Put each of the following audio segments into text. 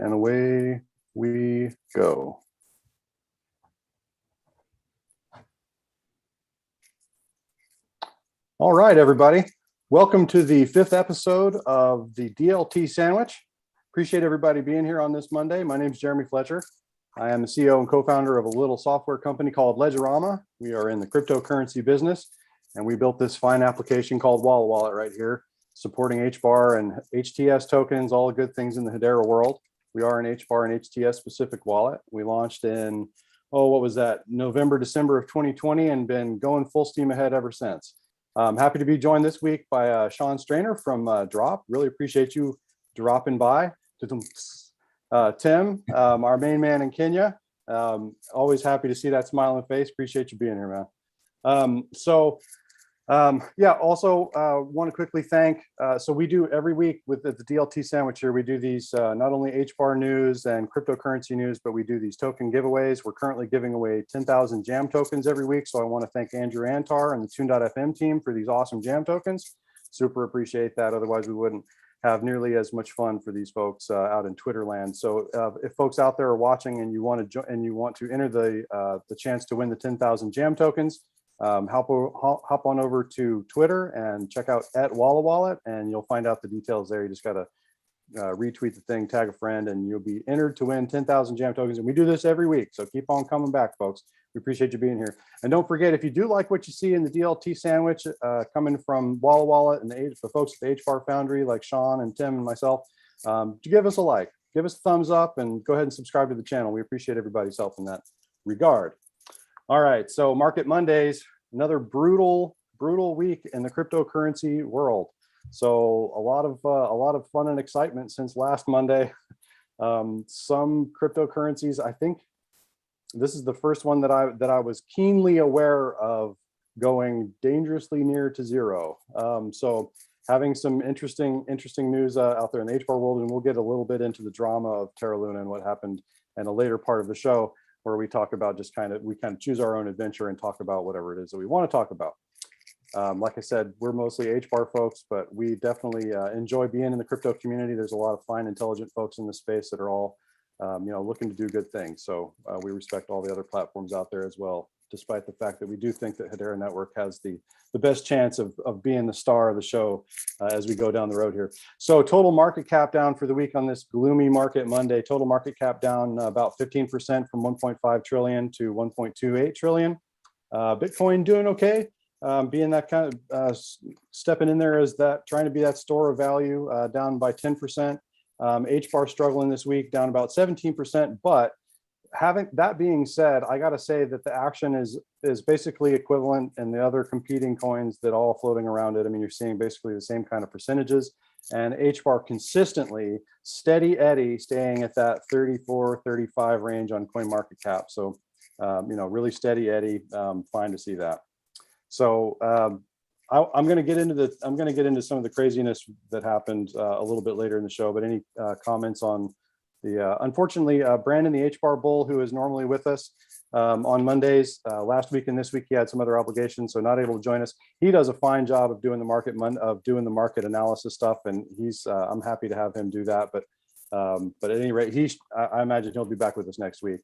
and away we go. All right, everybody. Welcome to the 5th episode of the DLT Sandwich. Appreciate everybody being here on this Monday. My name is Jeremy Fletcher. I am the CEO and co-founder of a little software company called Ledgerama. We are in the cryptocurrency business, and we built this fine application called Wallawallet right here, supporting HBAR and HTS tokens, all the good things in the Hedera world. We are an HBAR and HTS specific wallet. We launched in, November, December of 2020, and been going full steam ahead ever since. I'm happy to be joined this week by Sean Strainer from Drop. Really appreciate you dropping by. Tim, our main man in Kenya. Always happy to see that smiling face. Appreciate you being here, man. Also want to quickly thank, so we do every week with the DLT Sandwich here, we do these not only HBAR news and cryptocurrency news, but we do these token giveaways. We're currently giving away 10,000 jam tokens every week. So I want to thank Andrew Antar and the Tune.fm team for these awesome jam tokens. Super appreciate that. Otherwise we wouldn't have nearly as much fun for these folks out in Twitter land. So if folks out there are watching and you want to enter the chance to win the 10,000 jam tokens, hop on over to Twitter and check out @Wallawallet, and you'll find out the details there. You just got to retweet the thing, tag a friend, and you'll be entered to win 10,000 jam tokens. And we do this every week, so keep on coming back, folks. We appreciate you being here. And don't forget, if you do like what you see in the DLT Sandwich coming from Wallawallet and the folks at the HBAR Foundry like Sean and Tim and myself, give us a like, give us a thumbs up, and go ahead and subscribe to the channel. We appreciate everybody's help in that regard. All right, so Market Mondays, another brutal week in the cryptocurrency world. So a lot of fun and excitement since last Monday. Some cryptocurrencies, I think this is the first one that I was keenly aware of going dangerously near to zero. So having some interesting news out there in the HBAR world, and we'll get a little bit into the drama of Terra Luna and what happened in a later part of the show, where we talk about we kind of choose our own adventure and talk about whatever it is that we want to talk about. Like I said, we're mostly HBAR folks, but we definitely enjoy being in the crypto community. There's a lot of fine, intelligent folks in the space that are all, looking to do good things. So we respect all the other platforms out there as well, despite the fact that we do think that Hedera Network has the best chance of being the star of the show as we go down the road here. So total market cap down for the week on this gloomy Market Monday. Total market cap down about 15% from 1.5 trillion to 1.28 trillion. Bitcoin doing okay, being that kind of stepping in there as that, trying to be that store of value, down by 10%. HBAR struggling this week, down about 17%, but that being said, I got to say that the action is basically equivalent in the other competing coins that all floating around it. I mean, you're seeing basically the same kind of percentages, and HBAR consistently steady Eddie staying at that 34, 35 range on coin market cap. So, really steady Eddie. Fine to see that. So I'm going to get into some of the craziness that happened a little bit later in the show. But any comments on unfortunately, Brandon, the HBAR bull, who is normally with us on Mondays, last week and this week, he had some other obligations, so not able to join us. He does a fine job of doing the market analysis stuff, and I'm happy to have him do that. But at any rate, I imagine he'll be back with us next week.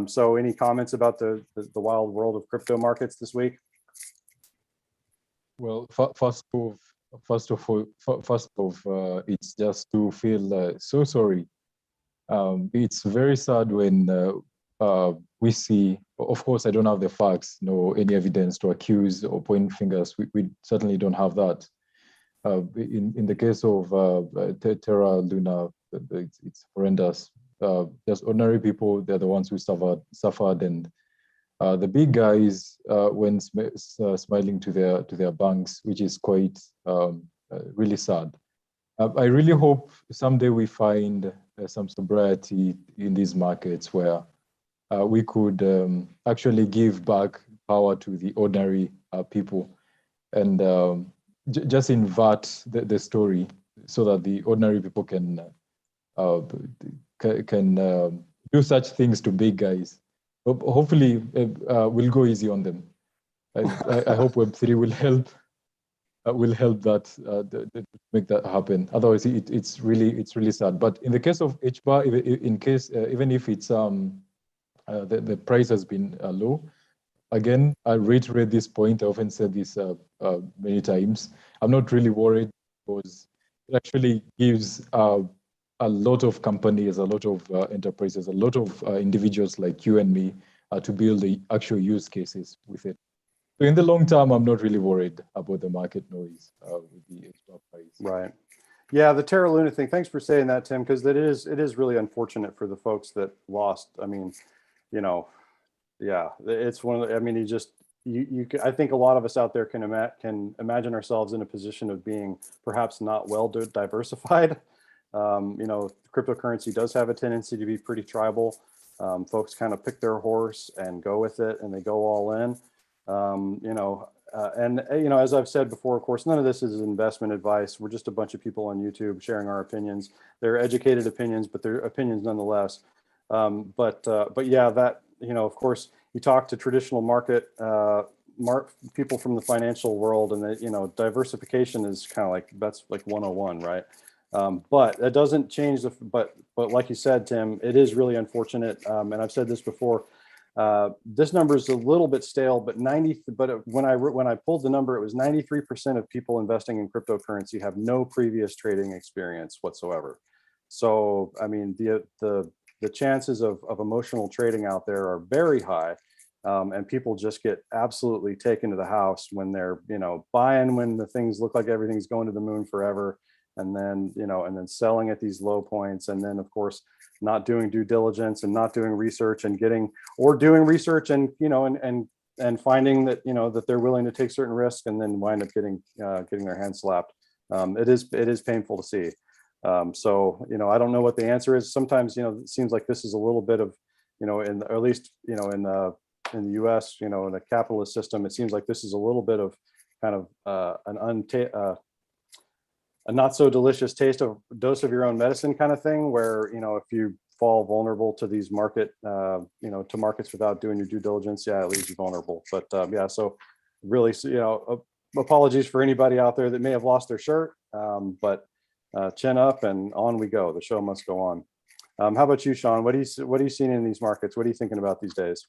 So any comments about the wild world of crypto markets this week? Well, first of all, it's just to feel so sorry. It's very sad when we see, of course, I don't have the facts, no any evidence to accuse or point fingers. We certainly don't have that. In the case of Terra Luna, it's horrendous. Just ordinary people, they're the ones who suffered, and the big guys went smiling to their banks, which is quite really sad. I really hope someday we find some sobriety in these markets where we could actually give back power to the ordinary people and just invert the story so that the ordinary people can do such things to big guys. Hopefully, we'll go easy on them. I hope Web3 will help will help that make that happen. Otherwise, it's really sad. But in the case of HBAR, even if it's the price has been low, again, I reiterate this point. I often said this many times. I'm not really worried because it actually gives a lot of companies, a lot of enterprises, a lot of individuals like you and me to build the actual use cases with it. So in the long term, I'm not really worried about the market noise with the HBAR price. Right. Yeah, the Terra Luna thing. Thanks for saying that, Tim, because it is really unfortunate for the folks that lost. I mean, you know, yeah, it's one of the, I mean, I think a lot of us out there can imagine ourselves in a position of being perhaps not well diversified. You know, cryptocurrency does have a tendency to be pretty tribal. Folks kind of pick their horse and go with it, and they go all in. You know, you know, as I've said before, of course, none of this is investment advice. We're just a bunch of people on YouTube sharing our opinions. They're educated opinions, but they're opinions nonetheless. But yeah, that, you know, of course, you talk to traditional market people from the financial world, and that, you know, diversification is kind of like, that's like 101, right? But that doesn't change but like you said, Tim, it is really unfortunate. And I've said this before. This number is a little bit stale, but when I pulled the number, it was 93% of people investing in cryptocurrency have no previous trading experience whatsoever. So, I mean, the chances of emotional trading out there are very high. And people just get absolutely taken to the house when they're, you know, buying when the things look like everything's going to the moon forever. And then, you know, and then selling at these low points. And then, of course, not doing due diligence and not doing research and doing research and, you know, and finding that, you know, that they're willing to take certain risks and then wind up getting their hands slapped. It is painful to see. So, you know, I don't know what the answer is. Sometimes, you know, it seems like this is a little bit of, you know, or at least, you know, in the US, you know, in a capitalist system, it seems like this is a little bit of kind of a not so delicious dose of your own medicine kind of thing, where, you know, if you fall vulnerable to these you know, to markets without doing your due diligence, yeah, it leaves you vulnerable. But yeah, so really, you know, apologies for anybody out there that may have lost their shirt, but chin up and on we go. The show must go on. How about you, Sean? What are you seeing in these markets? What are you thinking about these days?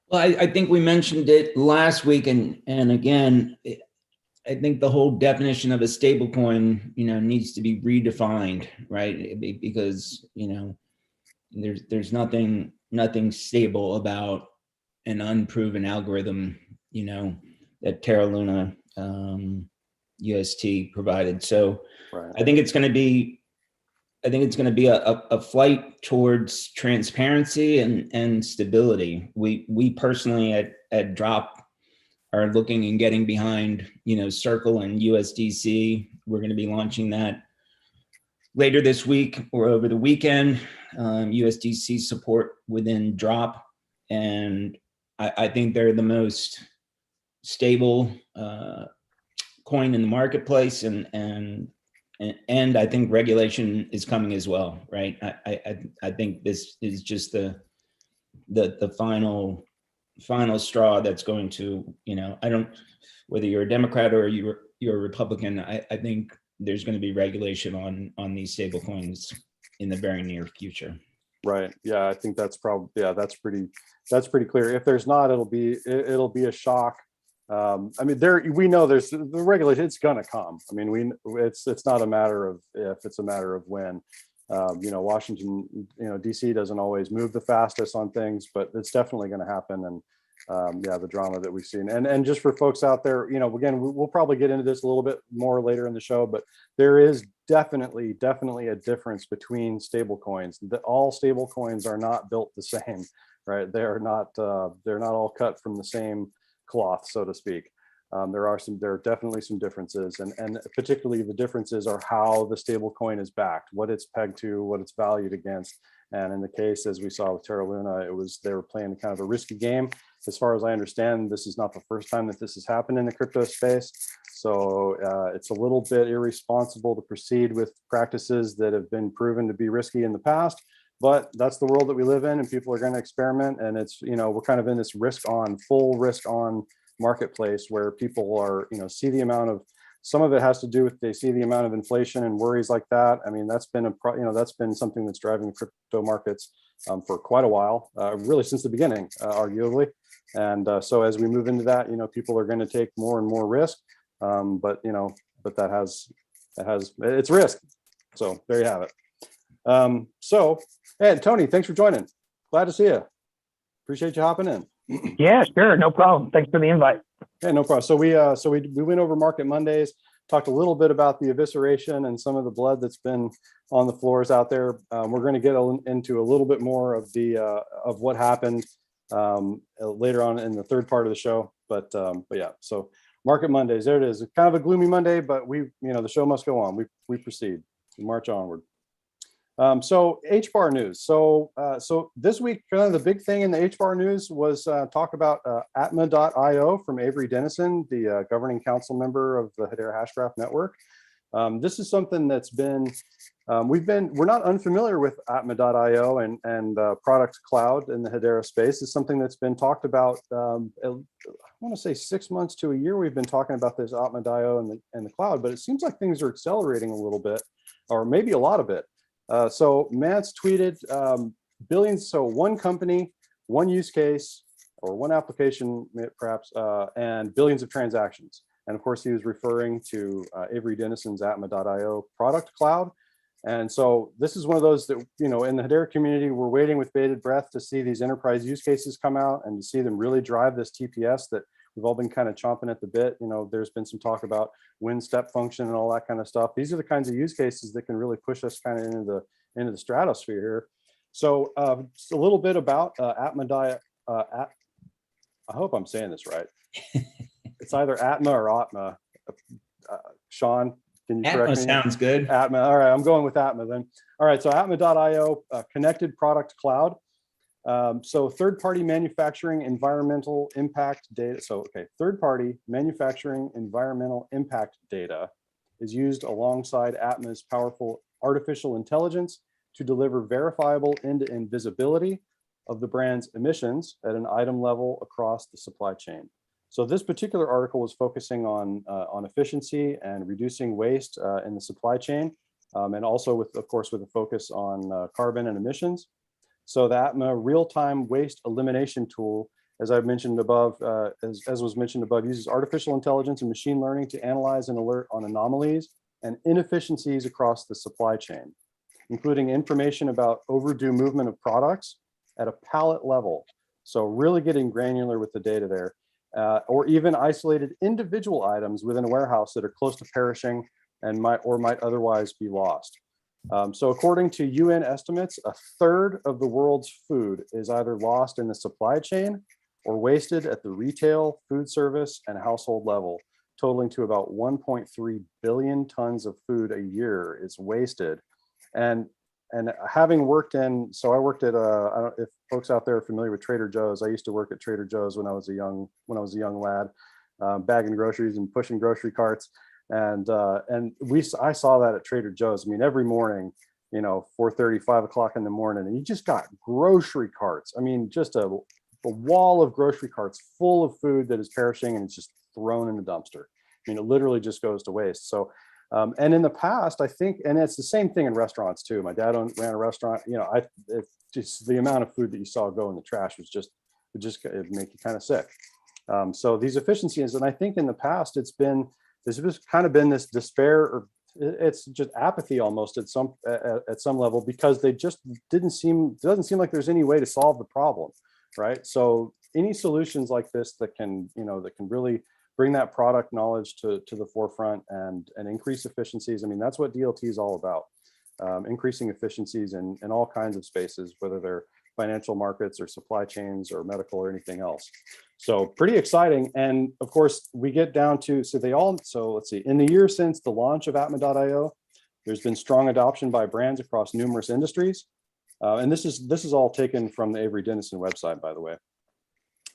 Well, I think we mentioned it last week, and again, I think the whole definition of a stable coin, you know, needs to be redefined, right? Because, you know, there's nothing stable about an unproven algorithm, you know, that Terra Luna UST provided. So right. I think it's going to be a flight towards transparency and stability. We personally at Drop are looking and getting behind, you know, Circle and USDC. We're going to be launching that later this week or over the weekend. USDC support within Drop, and I think they're the most stable coin in the marketplace, and I think regulation is coming as well, right? I think this is just the final straw that's going to, you know, whether you're a Democrat or you're a Republican, I think there's going to be regulation on these stable coins in the very near future. Right. Yeah, I think that's probably, yeah, that's pretty clear. If there's not, it'll be a shock. I mean, we know there's the regulation, it's gonna come. I mean, it's not a matter of if, it's a matter of when. You know, Washington, you know, DC doesn't always move the fastest on things, but it's definitely going to happen. And yeah, the drama that we've seen, and just for folks out there, you know, again, we'll probably get into this a little bit more later in the show, but there is definitely a difference between stable coins. That all stable coins are not built the same, right? They're not all cut from the same cloth, so to speak. There are definitely some differences, and particularly the differences are how the stable coin is backed, what it's pegged to, what it's valued against. And in the case, as we saw with Terra Luna, they were playing kind of a risky game. As far as I understand, this is not the first time that this has happened in the crypto space. So it's a little bit irresponsible to proceed with practices that have been proven to be risky in the past. But that's the world that we live in, and people are going to experiment. And it's, you know, we're kind of in this full risk on marketplace where people are, see the amount of, some of it has to do with, they see the amount of inflation and worries like that. I mean, that's been that's been something that's driving crypto markets for quite a while, really since the beginning, arguably. And so as we move into that, people are going to take more and more risk, but that has it's risk. So there you have it. So, Ed, Tony, thanks for joining. Glad to see you. Appreciate you hopping in. Yeah, sure. No problem. Thanks for the invite. Yeah, no problem. So we went over Market Mondays, talked a little bit about the evisceration and some of the blood that's been on the floors out there. We're going to get into a little bit more of the of what happened later on in the third part of the show. But yeah, so Market Mondays, there it is. It's kind of a gloomy Monday, but the show must go on. We proceed, we march onward. So HBAR news. So this week, kind of the big thing in the HBAR news was talk about Atma.io from Avery Dennison, the governing council member of the Hedera Hashgraph Network. This is something that's been, we're not unfamiliar with Atma.io and product cloud in the Hedera space. It's something that's been talked about, I want to say 6 months to a year. We've been talking about this Atma.io and the cloud, but it seems like things are accelerating a little bit, or maybe a lot of it. So Mance tweeted billions. So one company, one use case, or one application, perhaps, and billions of transactions. And of course, he was referring to Avery Dennison's Atma.io product cloud. And so this is one of those that, in the Hedera community, we're waiting with bated breath to see these enterprise use cases come out and to see them really drive this TPS that we've all been kind of chomping at the bit. There's been some talk about win step function and all that kind of stuff. These are the kinds of use cases that can really push us kind of into the stratosphere here. So just a little bit about Atma.io. I hope I'm saying this right. It's either Atma or Atma. Sean, can you correct me? Sounds good. Atma. All right, I'm going with Atma then. All right, so Atma.io, connected product cloud. So third-party manufacturing environmental impact data. So, okay, third-party manufacturing environmental impact data is used alongside Atma's powerful artificial intelligence to deliver verifiable end-to-end visibility of the brand's emissions at an item level across the supply chain. So this particular article is focusing on efficiency and reducing waste in the supply chain, and also of course, with a focus on carbon and emissions. So the Atma real-time waste elimination tool, as I've mentioned above, as was mentioned above, uses artificial intelligence and machine learning to analyze and alert on anomalies and inefficiencies across the supply chain, including information about overdue movement of products at a pallet level. So really getting granular with the data there, or even isolated individual items within a warehouse that are close to perishing and might otherwise be lost. So according to UN estimates, a third of the world's food is either lost in the supply chain or wasted at the retail, food service, and household level, totaling to about 1.3 billion tons of food a year is wasted. And having worked so I worked at, I don't know if folks out there are familiar with Trader Joe's. I used to work at Trader Joe's when I was a young lad, bagging groceries and pushing grocery carts. And I saw that at Trader Joe's. I mean, every morning, 4:30, 5 o'clock in the morning, and you just got grocery carts. I mean, just a wall of grocery carts full of food that is perishing and it's just thrown in the dumpster. I mean, it literally just goes to waste. So, and in the past, I think, and it's the same thing in restaurants too. My dad ran a restaurant. It's just the amount of food that you saw go in the trash was it'd make you kind of sick. So these efficiencies, and I think in the past, there's just kind of been this despair, or it's just apathy almost at some level, because they just doesn't seem like there's any way to solve the problem, right? So any solutions like this that can really bring that product knowledge to the forefront and increase efficiencies. I mean, that's what DLT is all about, increasing efficiencies in all kinds of spaces, whether they're financial markets or supply chains or medical or anything else. So pretty exciting. And of course, we get down to, so let's see, in the year since the launch of Atma.io, there's been strong adoption by brands across numerous industries. And this is all taken from the Avery Dennison website, by the way.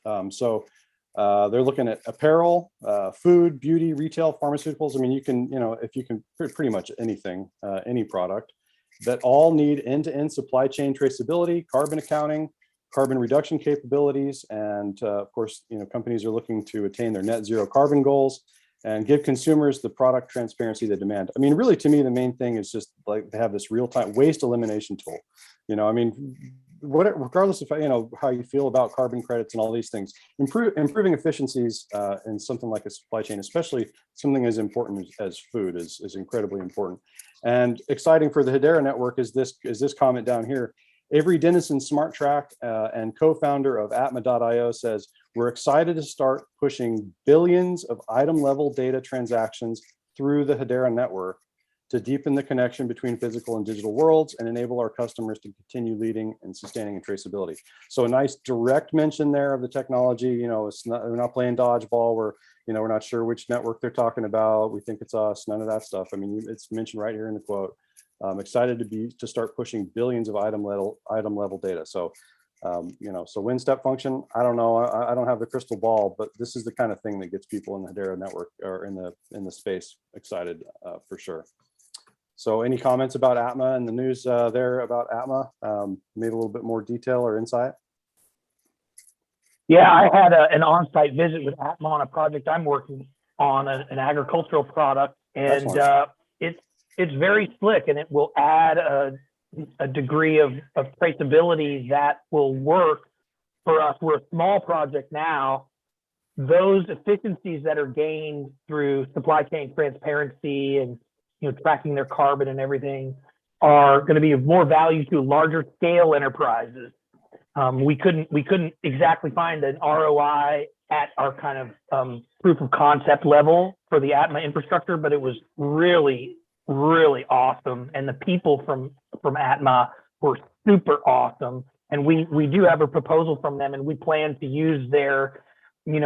They're looking at apparel, food, beauty, retail, pharmaceuticals. I mean, you can pretty much anything, any product, that all need end-to-end supply chain traceability, carbon accounting, carbon reduction capabilities. And of course, companies are looking to attain their net zero carbon goals and give consumers the product transparency they demand. I mean, really, to me, the main thing is just like to have this real-time waste elimination tool. I mean, regardless of how you feel about carbon credits and all these things, improving efficiencies in something like a supply chain, especially something as important as food, is incredibly important. And exciting for the Hedera network is this comment down here. Avery Dennison SmartTrack and co-founder of Atma.io says, "We're excited to start pushing billions of item-level data transactions through the Hedera network to deepen the connection between physical and digital worlds and enable our customers to continue leading and sustaining in traceability." So a nice direct mention there of the technology. We're not playing dodgeball. We're not sure which network they're talking about. We think it's us. None of that stuff. I mean, it's mentioned right here in the quote. I'm excited to start pushing billions of item level data. So, so win step function. I don't know. I don't have the crystal ball, but this is the kind of thing that gets people in the Hedera network or in the space excited for sure. So, any comments about Atma and the news there about Atma? Maybe a little bit more detail or insight. Yeah, I had an on-site visit with Atma on a project I'm working on, an agricultural product, and it's very slick, and it will add a degree of traceability that will work for us. We're a small project now. Those efficiencies that are gained through supply chain transparency and tracking their carbon and everything are going to be of more value to larger scale enterprises. We couldn't exactly find an ROI at our kind of proof of concept level for the Atma infrastructure, but it was really awesome, and the people from Atma were super awesome. And we do have a proposal from them, and we plan to use their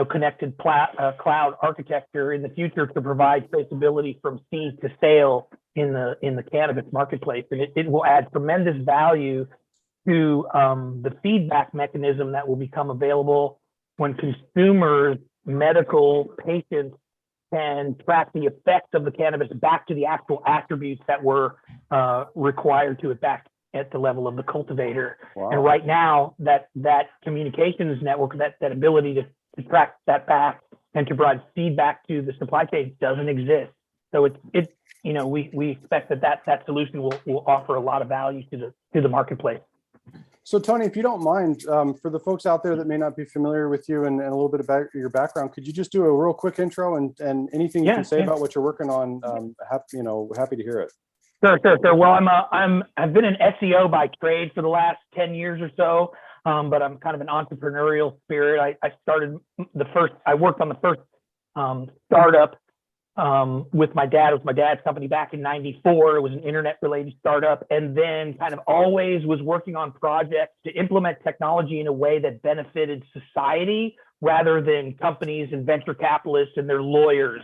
connected cloud architecture in the future to provide traceability from seed to sale in the cannabis marketplace. And it will add tremendous value to the feedback mechanism that will become available when consumers, medical patients, can track the effects of the cannabis back to the actual attributes that were required to it back at the level of the cultivator. Wow. And right now, that communications network, that ability to track that back and to provide feedback to the supply chain doesn't exist. So we expect that solution will offer a lot of value to the marketplace. So Tony, if you don't mind, for the folks out there that may not be familiar with you and a little bit about your background, could you just do a real quick intro and anything you can say about what you're working on? Happy to hear it. Sure. Well, I've been an SEO by trade for the last 10 years or so, but I'm kind of an entrepreneurial spirit. I worked on the first startup with my dad. It was my dad's company back in '94. It was an internet-related startup, and then kind of always was working on projects to implement technology in a way that benefited society rather than companies and venture capitalists and their lawyers.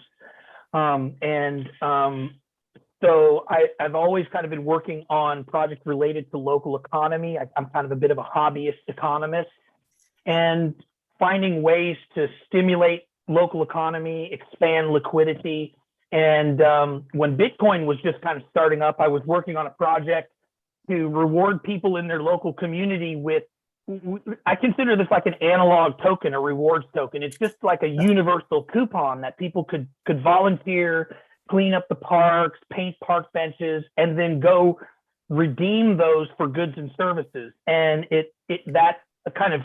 So I've always kind of been working on projects related to local economy. I'm kind of a bit of a hobbyist economist, and finding ways to stimulate local economy, expand liquidity. And when Bitcoin was just kind of starting up, I was working on a project to reward people in their local community with, I consider this like an analog token, a rewards token. It's just like a universal coupon that people could volunteer, clean up the parks, paint park benches, and then go redeem those for goods and services. And that kind of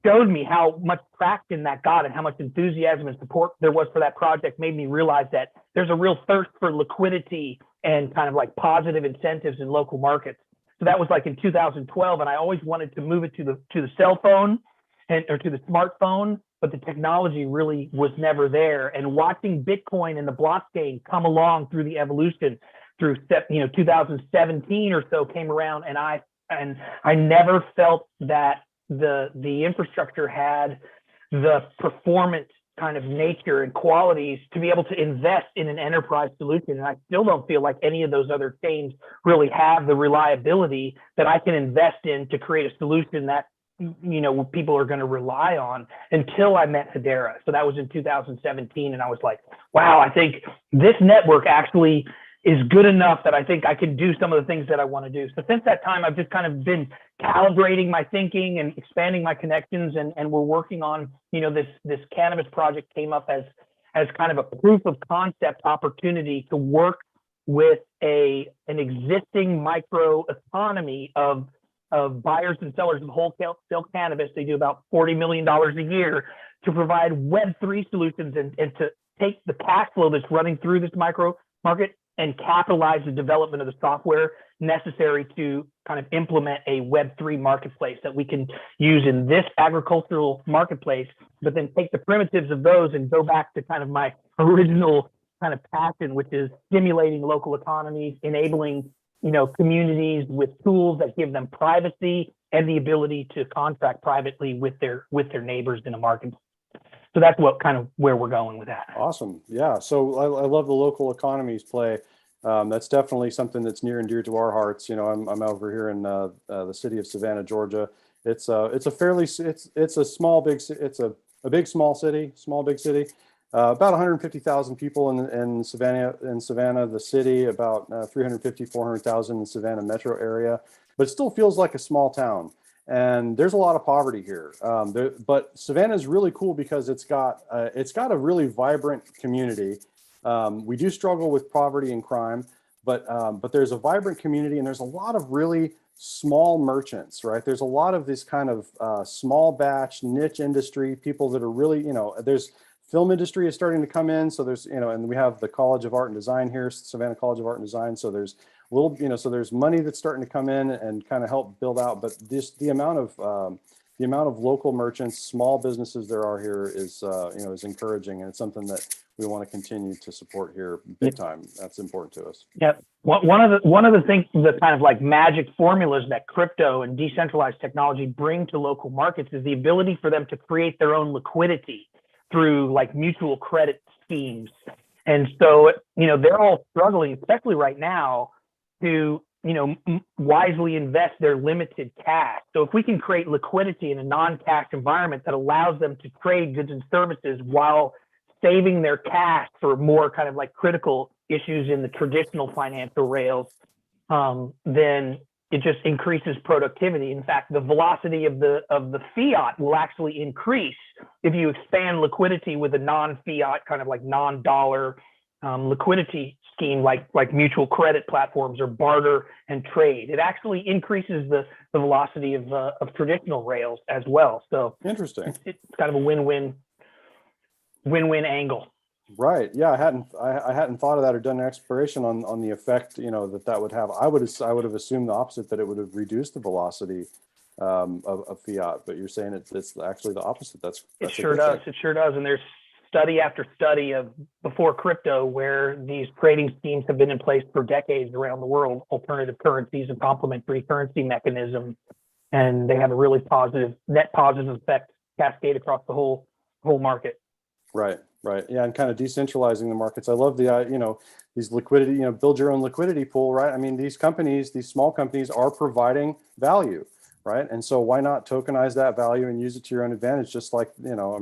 showed me how much traction that got and how much enthusiasm and support there was for that project. Made me realize that there's a real thirst for liquidity and kind of like positive incentives in local markets. So that was like in 2012, and I always wanted to move it to the cell phone or to the smartphone, but the technology really was never there. And watching Bitcoin and the blockchain come along through the evolution through 2017 or so came around, and I never felt that the infrastructure had the performance kind of nature and qualities to be able to invest in an enterprise solution. And I still don't feel like any of those other chains really have the reliability that I can invest in to create a solution that people are going to rely on until I met Hedera. So that was in 2017. And I was like, wow, I think this network actually is good enough that I think I can do some of the things that I want to do. So since that time, I've just kind of been calibrating my thinking and expanding my connections, and we're working on, this cannabis project came up as kind of a proof of concept opportunity to work with an existing micro economy of buyers and sellers of wholesale cannabis. They do about $40 million a year, to provide Web3 solutions and to take the cash flow that's running through this micro market and capitalize the development of the software necessary to kind of implement a Web3 marketplace that we can use in this agricultural marketplace, but then take the primitives of those and go back to kind of my original kind of passion, which is stimulating local economies, enabling, communities with tools that give them privacy and the ability to contract privately with their neighbors in a market. So that's where we're going with that. Awesome. Yeah. So I love the local economies play. That's definitely something that's near and dear to our hearts. I'm over here in the city of Savannah, Georgia. It's a small big city. About 150,000 people in Savannah, the city, about 350, 400,000 in the Savannah metro area, but it still feels like a small town. And there's a lot of poverty here. But Savannah is really cool because it's got a really vibrant community. We do struggle with poverty and crime, but there's a vibrant community, and there's a lot of really small merchants, right? There's a lot of this kind of small batch niche industry, people that are really, there's film industry is starting to come in. So there's, and we have the College of Art and Design here, Savannah College of Art and Design. So there's so there's money that's starting to come in and kind of help build out. But the amount of local merchants, small businesses there are here is encouraging, and it's something that we want to continue to support here big time. That's important to us. Yep. One of the things, the kind of like magic formulas that crypto and decentralized technology bring to local markets is the ability for them to create their own liquidity through like mutual credit schemes. And so, they're all struggling, especially right now, to, wisely invest their limited cash. So if we can create liquidity in a non-cash environment that allows them to trade goods and services while saving their cash for more kind of like critical issues in the traditional financial rails, then it just increases productivity. In fact, the velocity of the fiat will actually increase if you expand liquidity with a non-fiat kind of like non-dollar liquidity scheme like mutual credit platforms or barter and trade. It actually increases the velocity of traditional rails as well. So interesting. It's kind of a win-win angle. Right. Yeah, I hadn't thought of that or done an exploration on the effect that would have. I would have assumed the opposite, that it would have reduced the velocity of fiat. But you're saying it's actually the opposite. It sure does. It sure does. And there's study after study of before crypto where these trading schemes have been in place for decades around the world, alternative currencies and complementary currency mechanisms, and they have a really net positive effect cascade across the whole market. Right. Yeah. And kind of decentralizing the markets. I love the, these liquidity, build your own liquidity pool, right? I mean, these small companies are providing value, right? And so why not tokenize that value and use it to your own advantage? Just like,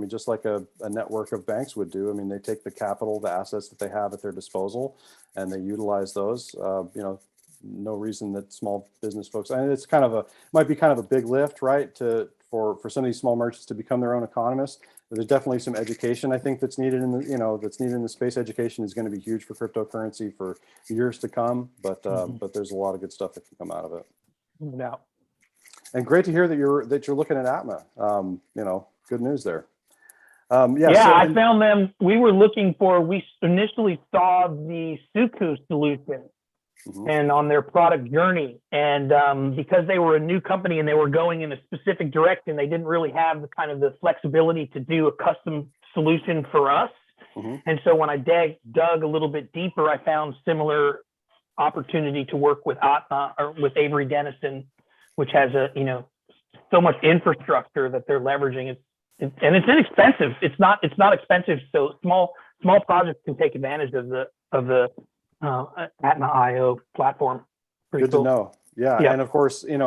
just like a network of banks would do. I mean, they take the capital, the assets that they have at their disposal, and they utilize those, no reason that small business folks, and it's might be kind of a big lift, right? For some of these small merchants to become their own economists. There's definitely some education I think that's needed in the space. Education is going to be huge for cryptocurrency for years to come, but there's a lot of good stuff that can come out of it. No doubt. And great to hear that you're looking at Atma. Good news there. I found them. We initially saw the Suku solution. Mm-hmm. And on their product journey, and because they were a new company and they were going in a specific direction, they didn't really have the flexibility to do a custom solution for us. Mm-hmm. And so when I dug a little bit deeper, I found similar opportunity to work with Atma or with Avery Dennison, which has so much infrastructure that they're leveraging. And it's inexpensive. It's not expensive. So small projects can take advantage of the Atma.io platform. Good to know. Yeah. And of course, I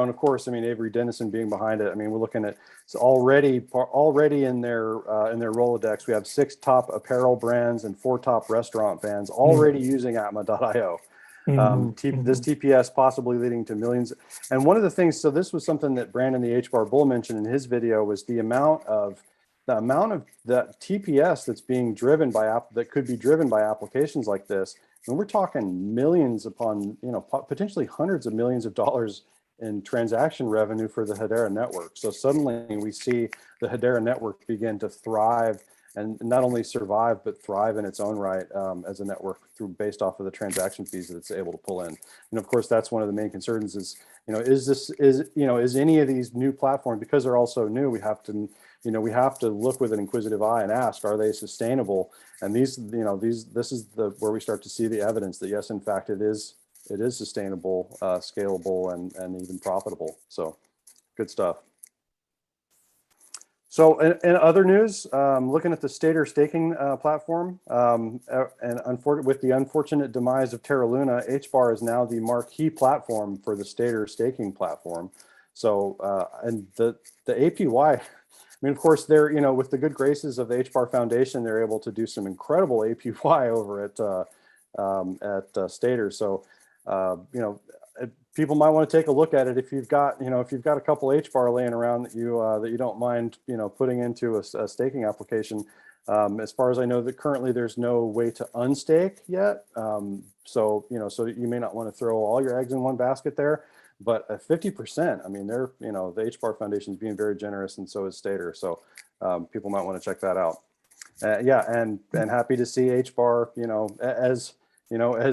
mean, Avery Dennison being behind it. I mean, we're looking at already in their Rolodex, we have 6 top apparel brands and 4 top restaurant brands already using Atma.io. This TPS possibly leading to millions. And one of the things, so this was something that Brandon, the HBAR bull, mentioned in his video, was the amount of the TPS that's being driven by that could be driven by applications like this. And we're talking millions upon, potentially hundreds of millions of dollars in transaction revenue for the Hedera network. So suddenly we see the Hedera network begin to thrive and not only survive, but thrive in its own right as a network based off of the transaction fees that it's able to pull in. And of course, that's one of the main concerns is, is any of these new platforms, because they're all so new, we have to look with an inquisitive eye and ask, are they sustainable? And this is where we start to see the evidence that yes, in fact, it is sustainable, scalable, and even profitable. So good stuff. So in other news, looking at the Stater staking platform, and with the unfortunate demise of Terra Luna, HBAR is now the marquee platform for the Stater staking platform. So and the APY, I mean, of course, they're, with the good graces of the HBAR Foundation, they're able to do some incredible APY over at Stater. So people might want to take a look at it if you've got a couple HBAR laying around that you don't mind putting into a staking application. As far as I know, that currently there's no way to unstake yet. So you may not want to throw all your eggs in one basket there. But 50%, I mean, the HBAR Foundation is being very generous, and so is Stater. So people might want to check that out. And happy to see HBAR, as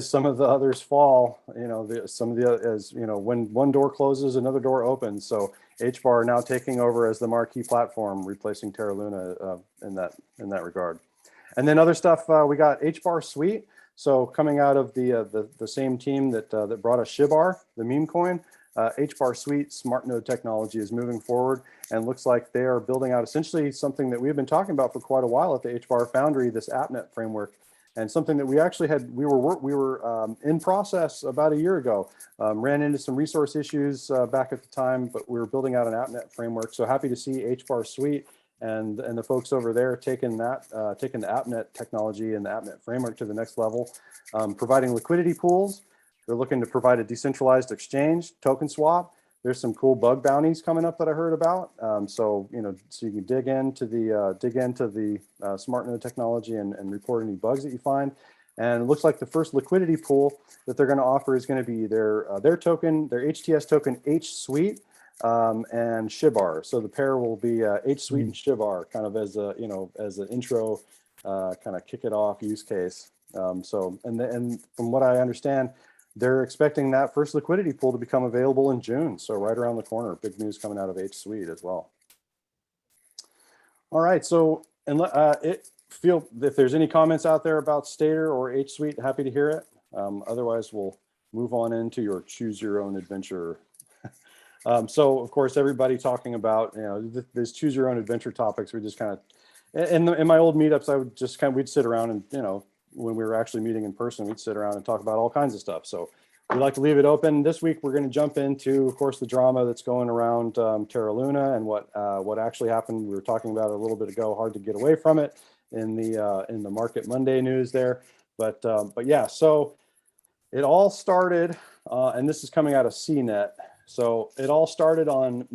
some of the others fall, when one door closes, another door opens. So HBAR now taking over as the marquee platform, replacing Terra Luna in that regard. And then other stuff, we got HBAR Suite. So coming out of the same team that brought us HBAR, the meme coin, HBAR Suite smart node technology is moving forward, and looks like they are building out essentially something that we've been talking about for quite a while at the HBAR Foundry, this AppNet framework, and something that we were in process about a year ago. Ran into some resource issues back at the time, but we were building out an AppNet framework. So happy to see HBAR Suite and the folks over there taking the AppNet technology and the AppNet framework to the next level, providing liquidity pools. They're looking to provide a decentralized exchange, token swap. There's some cool bug bounties coming up that I heard about. So you can dig into the smart node technology and report any bugs that you find. And it looks like the first liquidity pool that they're going to offer is going to be their token, their HTS token, H Suite, and HBAR. So the pair will be H Suite and HBAR, kind of as an intro, kind of kick it off use case. And from what I understand, they're expecting that first liquidity pool to become available in June. So right around the corner. Big news coming out of H Suite as well. All right. So if there's any comments out there about Stater or H Suite, happy to hear it. Otherwise, we'll move on into your choose your own adventure. So of course, everybody talking about this choose your own adventure topics. We just kind of in my old meetups, I would just we'd sit around and when we were actually meeting in person, we'd sit around and talk about all kinds of stuff. So we like to leave it open. This week, we're going to jump into, of course, the drama that's going around Terra Luna and what actually happened. We were talking about it a little bit ago. Hard to get away from it in the Market Monday news there. But yeah, so it all started, and this is coming out of CNET. So it all started on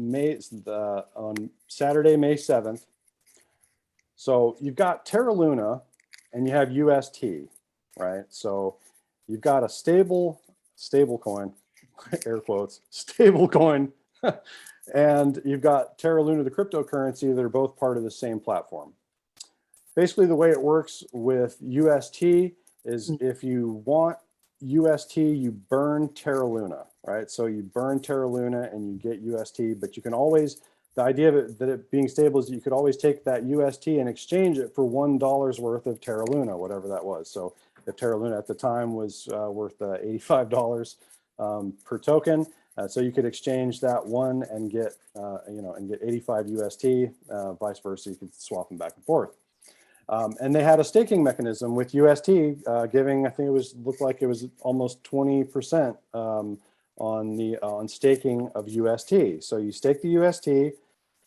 Saturday, May 7th. So you've got Terra Luna and you have UST, right? So you've got a stable coin, air quotes, stable coin, and you've got Terra Luna, the cryptocurrency, that are both part of the same platform. Basically, the way it works with UST is if you want UST, you burn Terra Luna, right? So you burn Terra Luna and you get UST, but you can always, the idea of it being stable is that you could always take that UST and exchange it for $1 worth of Terra Luna, whatever that was. So if Terra Luna at the time was worth $85 per token, so you could exchange that one and get and get 85 UST, vice versa. You could swap them back and forth. And they had a staking mechanism with UST giving, I think looked like it was almost 20% on staking of UST. So you stake the UST,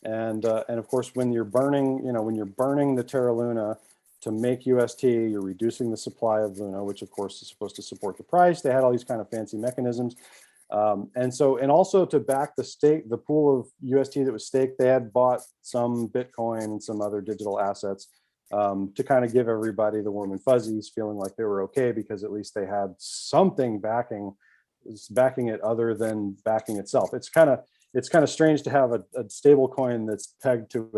and of course when you're burning, the Terra Luna, to make UST, you're reducing the supply of Luna, which of course is supposed to support the price. They had all these kind of fancy mechanisms. And also to back the pool of UST that was staked, they had bought some Bitcoin and some other digital assets to kind of give everybody the warm and fuzzies, feeling like they were okay because at least they had something backing it other than backing itself. It's kind of strange to have a stable coin that's pegged to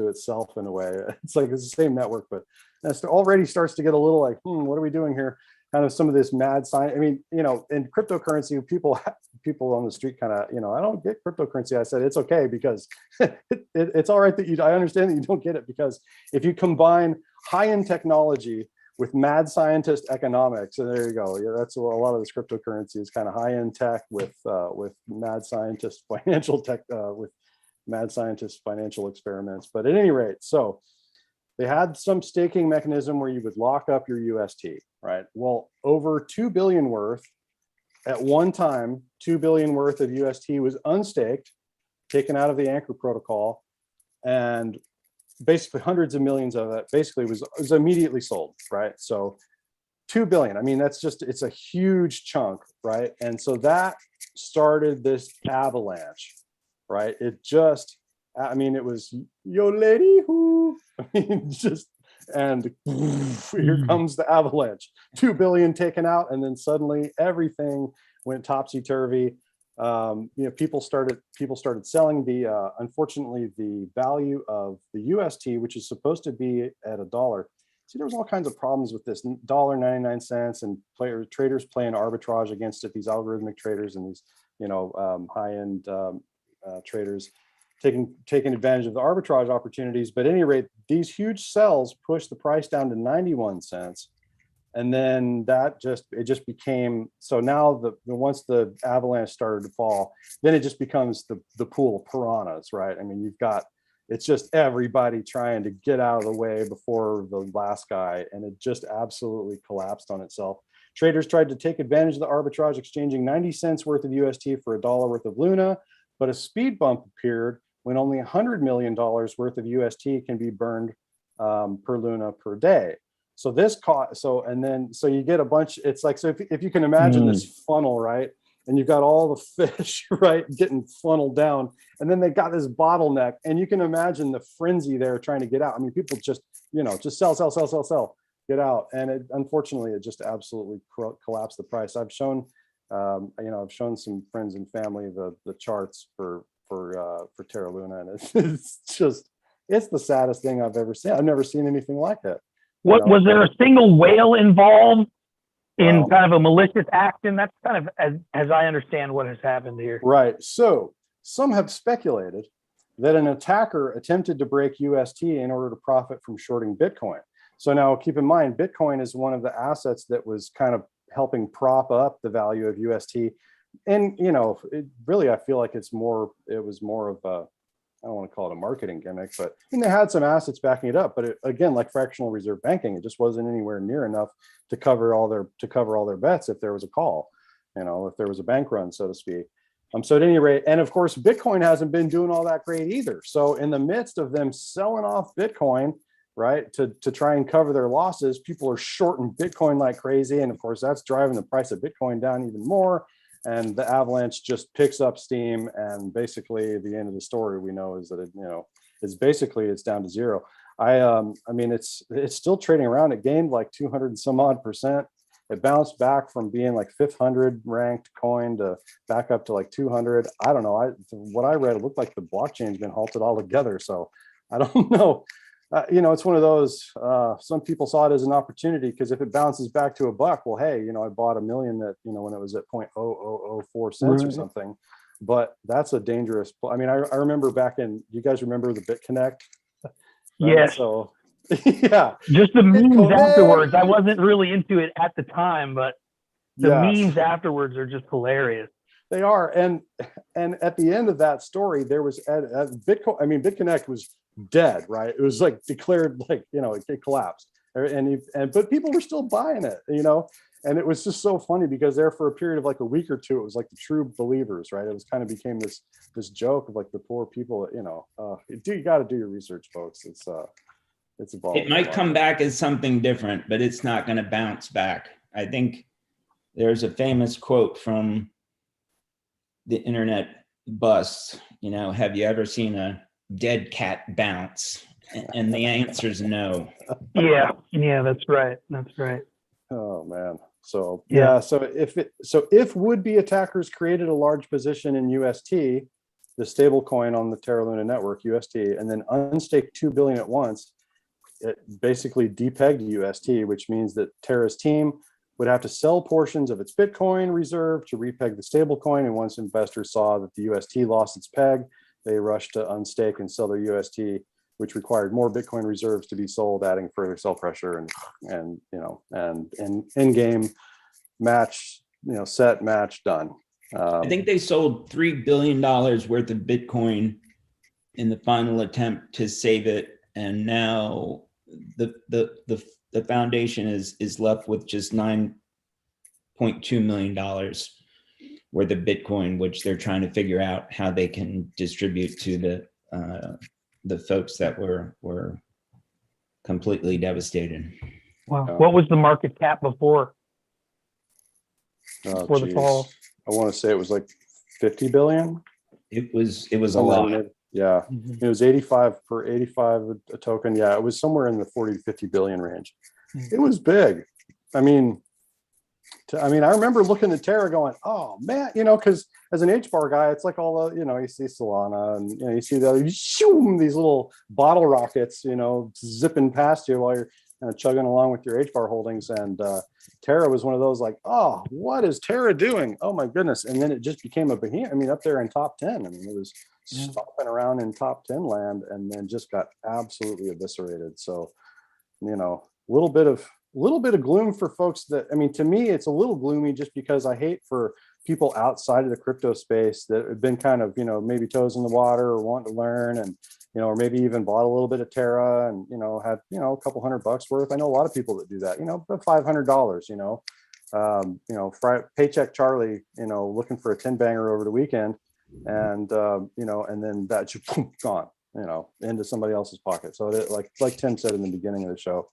itself in a way. It's like it's the same network, but that already starts to get a little like, what are we doing here? Kind of some of this mad science. I mean, in cryptocurrency, people on the street kind of, I don't get cryptocurrency. I said, it's okay because it's all right that I understand that you don't get it, because if you combine high-end technology with mad scientist economics, and there you go. Yeah, that's what a lot of this cryptocurrency is, kind of high-end tech with mad scientist financial tech, with mad scientist financial experiments. But at any rate, so they had some staking mechanism where you would lock up your UST, right? Well, over 2 billion worth at one time, 2 billion worth of UST was unstaked, taken out of the Anchor protocol, and basically hundreds of millions of it basically was immediately sold, right? So 2 billion, I mean, it's a huge chunk, right? And so that started this avalanche, right? It was, yo lady, who, and here comes the avalanche, 2 billion taken out. And then suddenly everything went topsy-turvy. People started selling unfortunately, the value of the UST, which is supposed to be at $1. See, there was all kinds of problems with this $1.99, and traders playing arbitrage against it, these algorithmic traders and these, high-end traders taking advantage of the arbitrage opportunities. But at any rate, these huge sells pushed the price down to 91 cents. And then it just became, so now once the avalanche started to fall, then it just becomes the pool of piranhas, right? I mean, it's just everybody trying to get out of the way before the last guy, and it just absolutely collapsed on itself. Traders tried to take advantage of the arbitrage, exchanging 90 cents worth of UST for $1 worth of Luna, but a speed bump appeared when only $100 million worth of UST can be burned per Luna per day. So so you get a bunch, it's like, so if you can imagine this funnel, right? And you've got all the fish, right, getting funneled down, and then they got this bottleneck, and you can imagine the frenzy there trying to get out. I mean, people just sell, get out. And unfortunately, it just absolutely collapsed the price. I've shown, I've shown some friends and family the charts for Terra Luna, and it's the saddest thing I've ever seen. I've never seen anything like it. Was there a single whale involved in kind of a malicious action? That's kind of as I understand what has happened here. Right. So some have speculated that an attacker attempted to break UST in order to profit from shorting Bitcoin. So now keep in mind, Bitcoin is one of the assets that was kind of helping prop up the value of UST. And, I feel like it was more of a, I don't want to call it a marketing gimmick, but they had some assets backing it up. But again, like fractional reserve banking, it just wasn't anywhere near enough to cover all their bets if there was a call, if there was a bank run, so to speak. So at any rate, and of course, Bitcoin hasn't been doing all that great either. So in the midst of them selling off Bitcoin, right, to try and cover their losses, people are shorting Bitcoin like crazy. And of course, that's driving the price of Bitcoin down even more. And the avalanche just picks up steam, and basically the end of the story we know is that it's down to zero. I mean, it's still trading around. It gained like 200 and some odd %. It bounced back from being like 500 ranked coin to back up to like 200. I don't know. What I read, it looked like the blockchain's been halted altogether. So I don't know. It's one of those, some people saw it as an opportunity, because if it bounces back to $1, well, hey, I bought $1 million at, when it was at 0.0004 cents or something. But that's a dangerous, I mean, I remember back in, you guys remember the BitConnect? Yes. So, yeah. Just the memes afterwards. I wasn't really into it at the time, but the memes afterwards are just hilarious. They are. And at the end of that story, there was Bitcoin. I mean, BitConnect was dead, right? It was like declared, like, it collapsed, but people were still buying it, and it was just so funny, because there for a period of like a week or two, it was like the true believers, right? It was kind of became this joke of like the poor people, you got to do your research, folks. It's It's evolved. It might come back as something different, but it's not going to bounce back. I think there's a famous quote from the internet bust, have you ever seen a dead cat bounce? And the answer is no. Yeah, that's right. That's right. Oh man. So yeah, so if would-be attackers created a large position in UST, the stable coin on the Terra Luna network, UST, and then unstaked 2 billion at once, it basically depegged UST, which means that Terra's team would have to sell portions of its Bitcoin reserve to repeg the stable coin. And once investors saw that the UST lost its peg, they rushed to unstake and sell their UST, which required more Bitcoin reserves to be sold, adding further sell pressure and in-game match, set, match, done. I think they sold $3 billion worth of Bitcoin in the final attempt to save it. And now the foundation is left with just $9.2 million worth of Bitcoin, which they're trying to figure out how they can distribute to the folks that were completely devastated. Wow. What was the market cap before the fall? I want to say it was like 50 billion. It was a lot. Yeah, it was 85 a token. Yeah, it was somewhere in the 40 to 50 billion range. It was big. I mean, I remember looking at Terra going, oh man, because as an HBAR guy, it's like all the, you see Solana and you see these little bottle rockets, zipping past you while you're chugging along with your HBAR holdings. And Terra was one of those like, oh, what is Terra doing? Oh my goodness. And then it just became a behemoth. Up there in top 10. It was stomping around in top 10 land and then just got absolutely eviscerated. So, a little bit of gloom for folks that, to me, it's a little gloomy just because I hate for people outside of the crypto space that have been kind of, maybe toes in the water or want to learn and, or maybe even bought a little bit of Terra and, had, a couple $100 worth. I know a lot of people that do that, $500, paycheck Charlie, looking for a 10 banger over the weekend. And, and then that just gone, into somebody else's pocket. So like Tim said in the beginning of the show,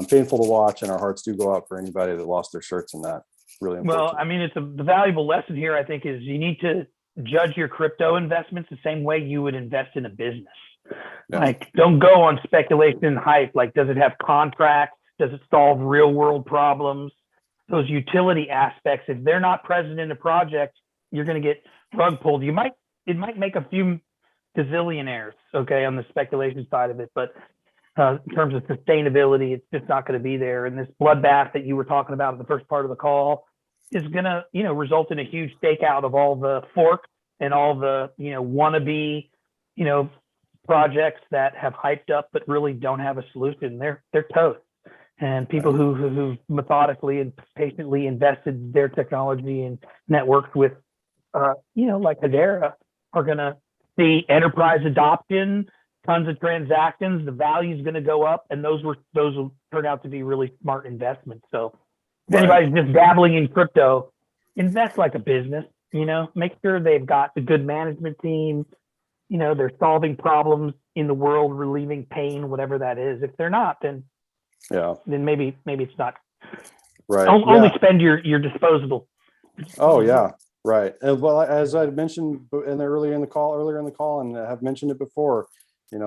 painful to watch, and our hearts do go out for anybody that lost their shirts in that. Really important. Well, it's the valuable lesson here, I think, is you need to judge your crypto investments the same way you would invest in a business. Yeah. Like, don't go on speculation and hype. Like, does it have contracts? Does it solve real world problems? Those utility aspects, if they're not present in the project, you're going to get rug pulled. It might make a few gazillionaires, okay, on the speculation side of it, but in terms of sustainability, it's just not going to be there. And this bloodbath that you were talking about in the first part of the call is going to, result in a huge stakeout of all the forks and all the, wannabe, projects that have hyped up but really don't have a solution. They're toast. And people who methodically and patiently invested their technology and networks with, like Hedera, are going to see enterprise adoption, tons of transactions, the value is going to go up, and those will turn out to be really smart investments. So if anybody's just dabbling in crypto, invest like a business, make sure they've got a good management team, they're solving problems in the world, relieving pain, whatever that is. If they're not, then maybe it's not right. Only spend your disposable. Oh yeah. Right. Well, as I mentioned earlier in the call, and have mentioned it before,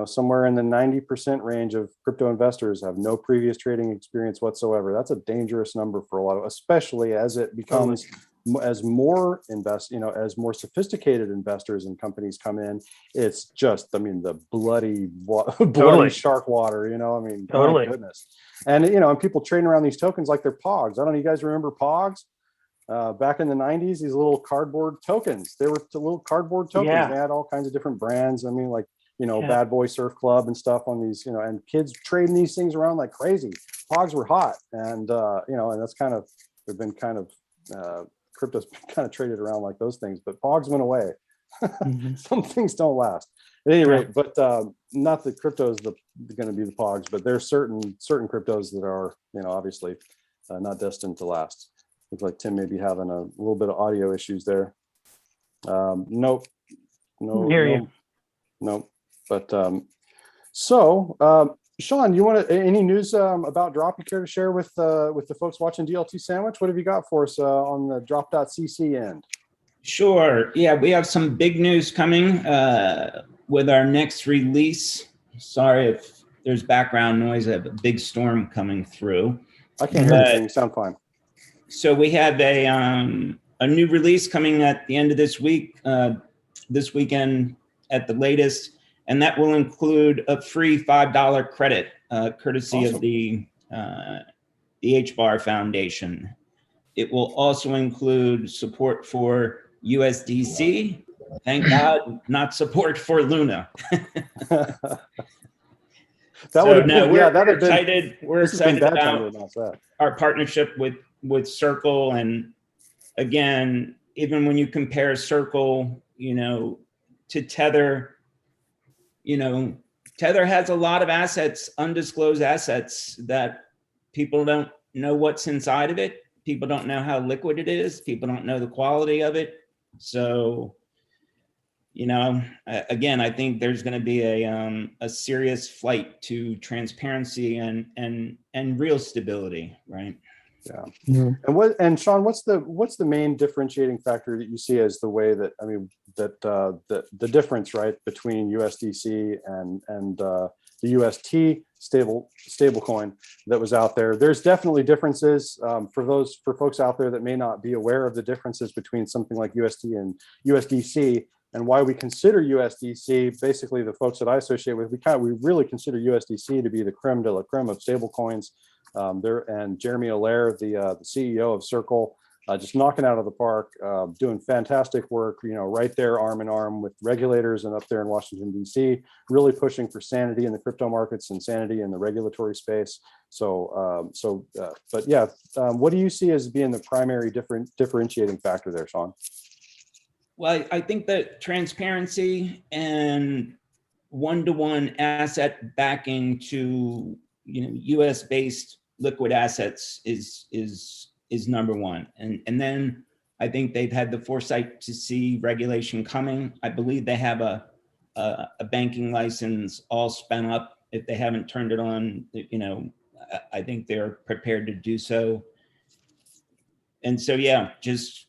somewhere in the 90% range of crypto investors have no previous trading experience whatsoever. That's a dangerous number for a lot of, especially as it becomes as more sophisticated investors and companies come in. It's just, the bloody shark water, totally. My goodness. And, and people trading around these tokens like they're Pogs. I don't know, you guys remember Pogs? Back in the 90s, these little cardboard tokens. They were little cardboard tokens. Yeah. They had all kinds of different brands. Bad Boy Surf Club and stuff on these, and kids trading these things around like crazy. Pogs were hot. And, and that's crypto's kind of traded around like those things, but Pogs went away. Some things don't last. At any rate, but not that crypto is going to be the Pogs, but there's certain cryptos that are, obviously not destined to last. Looks like Tim may be having a little bit of audio issues there. Nope. No. But Sean, you want any news about Drop you care to share with the folks watching DLT Sandwich? What have you got for us on the drop.cc end? Sure. Yeah, we have some big news coming with our next release. Sorry if there's background noise. I have a big storm coming through. I can't hear anything. You sound fine. So we have a new release coming at the end of this week, this weekend at the latest, and that will include a free $5 credit, courtesy of the HBAR Foundation. It will also include support for USDC. Thank God, not support for Luna. We're excited. We're excited about our partnership with Circle, and again, even when you compare Circle, to Tether, Tether has a lot of assets, undisclosed assets, that people don't know what's inside of it. People don't know how liquid it is. People don't know the quality of it. So, again, I think there's going to be a serious flight to transparency and real stability, right? Yeah. And Sean, what's the main differentiating factor that you see as the way that, the difference, right, between USDC and the UST stable coin that was out there? There's definitely differences for folks out there that may not be aware of the differences between something like UST and USDC, and why we consider USDC, basically the folks that I associate with, we really consider USDC to be the creme de la creme of stable coins. And Jeremy Allaire, the CEO of Circle, just knocking out of the park, doing fantastic work, right there arm in arm with regulators and up there in Washington, D.C., really pushing for sanity in the crypto markets and sanity in the regulatory space. But yeah, what do you see as being the primary differentiating factor there, Sean? Well, I think that transparency and one-to-one asset backing to U.S.-based liquid assets is number one, and then I think they've had the foresight to see regulation coming. I believe they have a banking license all spun up. If they haven't turned it on, I think they're prepared to do so. And so, yeah, just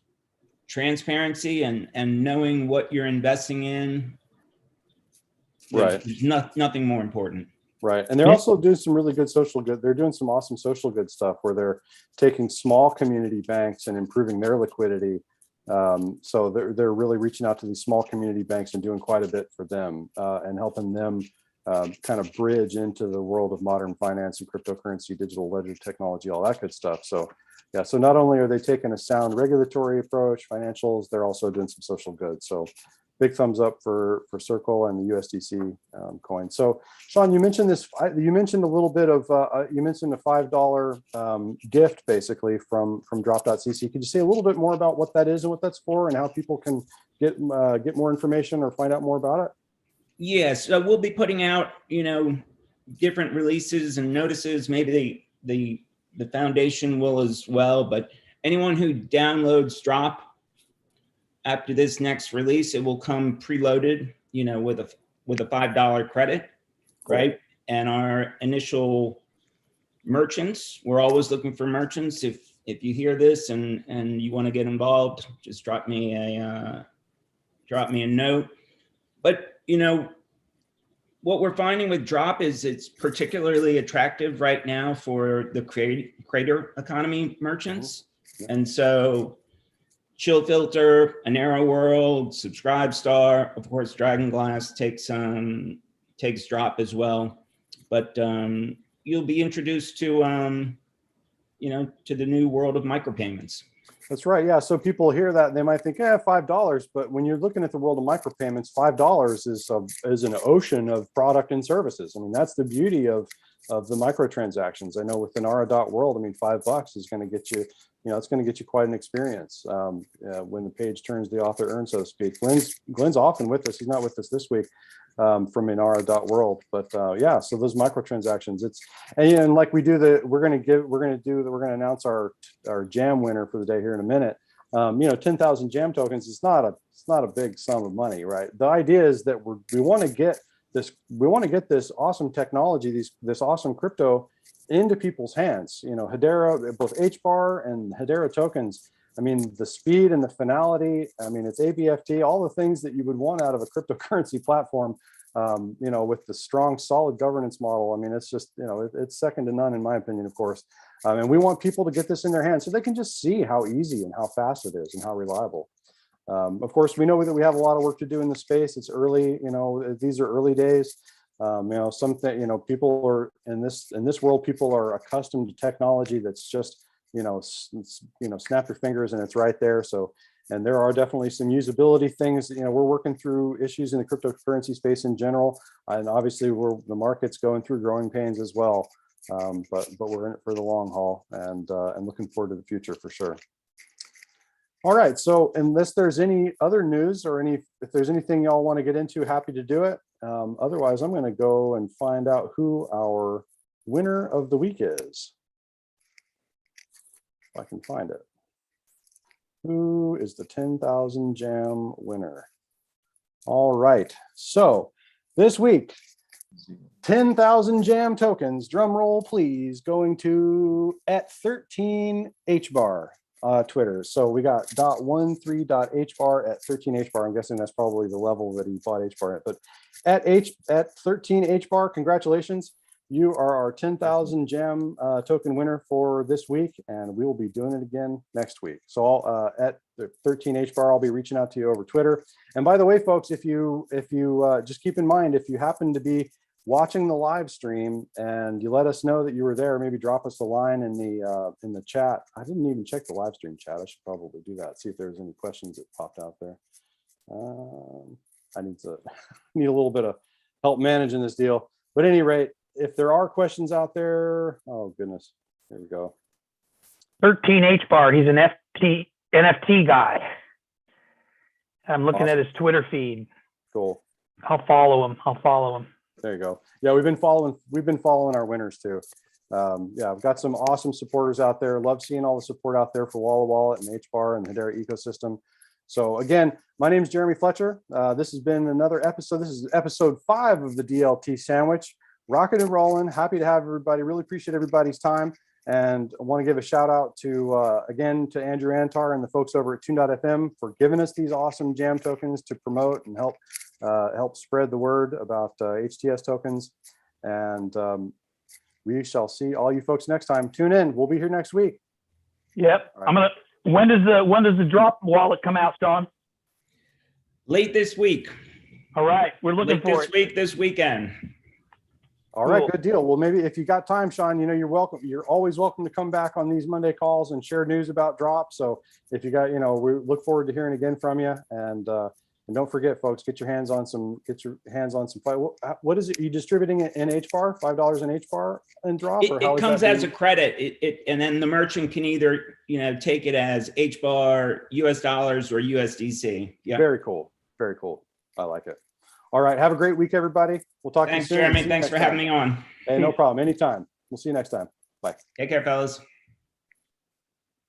transparency and knowing what you're investing in. Right. There's nothing more important. Right. And they're also doing some really good social good. They're doing some awesome social good stuff where they're taking small community banks and improving their liquidity. So they're really reaching out to these small community banks and doing quite a bit for them and helping them kind of bridge into the world of modern finance and cryptocurrency, digital ledger technology, all that good stuff. So yeah, so not only are they taking a sound regulatory approach, financials, they're also doing some social good. So big thumbs up for Circle and the USDC coin. So Sean, you mentioned this. You mentioned a little bit of. You mentioned a $5 gift basically from Drop.cc. Could you say a little bit more about what that is and what that's for, and how people can get more information or find out more about it? Yes, so we'll be putting out different releases and notices. Maybe the foundation will as well. But anyone who downloads Drop after this next release, it will come preloaded, with a $5 credit, right? And our initial merchants, we're always looking for merchants. If you hear this and you want to get involved, just drop me a note. But what we're finding with Drop is it's particularly attractive right now for the creator economy merchants, and so Chill Filter, Anero World, Subscribestar, of course, Dragon Glass takes Drop as well. But you'll be introduced to to the new world of micropayments. That's right. Yeah. So people hear that and they might think, $5. But when you're looking at the world of micropayments, $5 is an ocean of product and services. I mean, that's the beauty of the microtransactions. I know within our.world, $5 is going to get you. It's going to get you quite an experience when the page turns, the author earns, so to speak. Glenn's often with us. He's not with us this week from Inara.world, but yeah. So those microtransactions, and like we do we're going to announce our jam winner for the day here in a minute. 10,000 jam tokens is not a big sum of money, right? The idea is that we want to get we want to get this awesome technology, this awesome crypto into people's hands. You know, Hedera, both HBAR and Hedera tokens. I mean, the speed and the finality. I mean, it's ABFT, all the things that you would want out of a cryptocurrency platform. You know, with the strong, solid governance model. I mean, it's just, you know, it's second to none in my opinion, of course. And we want people to get this in their hands so they can just see how easy and how fast it is and how reliable. Of course, we know that we have a lot of work to do in the space. It's early, you know, these are early days. You know, something, you know, people are in this world, people are accustomed to technology that's just, you know, snap your fingers and it's right there. So, and there are definitely some usability things. You know, we're working through issues in the cryptocurrency space in general, and obviously the market's going through growing pains as well. But we're in it for the long haul, and looking forward to the future for sure. All right, so unless there's any other news or if there's anything y'all want to get into, happy to do it. Otherwise, I'm going to go and find out who our winner of the week is, if I can find it. Who is the 10,000 Jam winner? All right, so this week, 10,000 Jam tokens, drum roll please, going to @13HBAR Twitter. So we got .13.HBAR at 13HBAR. I'm guessing that's probably the level that he bought HBAR at, but at 13HBAR, congratulations. You are our 10,000 Jam token winner for this week, and we will be doing it again next week. So I'll, at the 13HBAR, I'll be reaching out to you over Twitter. And by the way, folks, if you just keep in mind, if you happen to be watching the live stream and you let us know that you were there, maybe drop us a line in the chat. I didn't even check the live stream chat. I should probably do that. See if there's any questions that popped out there. I need a little bit of help managing this deal. But at any rate, if there are questions out there, oh goodness, here we go. 13HBAR, he's an NFT guy. I'm looking at his Twitter feed. Cool. I'll follow him. There you go. Yeah, we've been following our winners too. Yeah, I've got some awesome supporters out there. Love seeing all the support out there for Wallawallet and HBAR and the Hedera ecosystem. So again, my name is Jeremy Fletcher. This has been another episode. This is episode 5 of the DLT Sandwich. Rocking and rolling. Happy to have everybody. Really appreciate everybody's time. And I want to give a shout out to, again, to Andrew Antar and the folks over at Tune.fm for giving us these awesome Jam tokens to promote and help spread the word about HTS tokens. And we shall see all you folks next time. Tune in. We'll be here next week. Yep. Right. When does the drop wallet come out, Sean? Late this week. All right. We're looking for it. This weekend. All right, good deal. Well, maybe if you got time, Sean, you know, you're welcome. You're always welcome to come back on these Monday calls and share news about drops. So if you got, you know, we look forward to hearing again from you. And don't forget, folks, get your hands on some. What is it? Are you distributing it in HBAR? $5 in HBAR and drop? It comes as a credit. And then the merchant can either, you know, take it as HBAR, US dollars, or USDC. Yeah. Very cool. Very cool. I like it. All right. Have a great week, everybody. We'll talk to you soon. Thanks, Jeremy. Thanks for having me on. Hey, no problem. Anytime. We'll see you next time. Bye. Take care, fellas.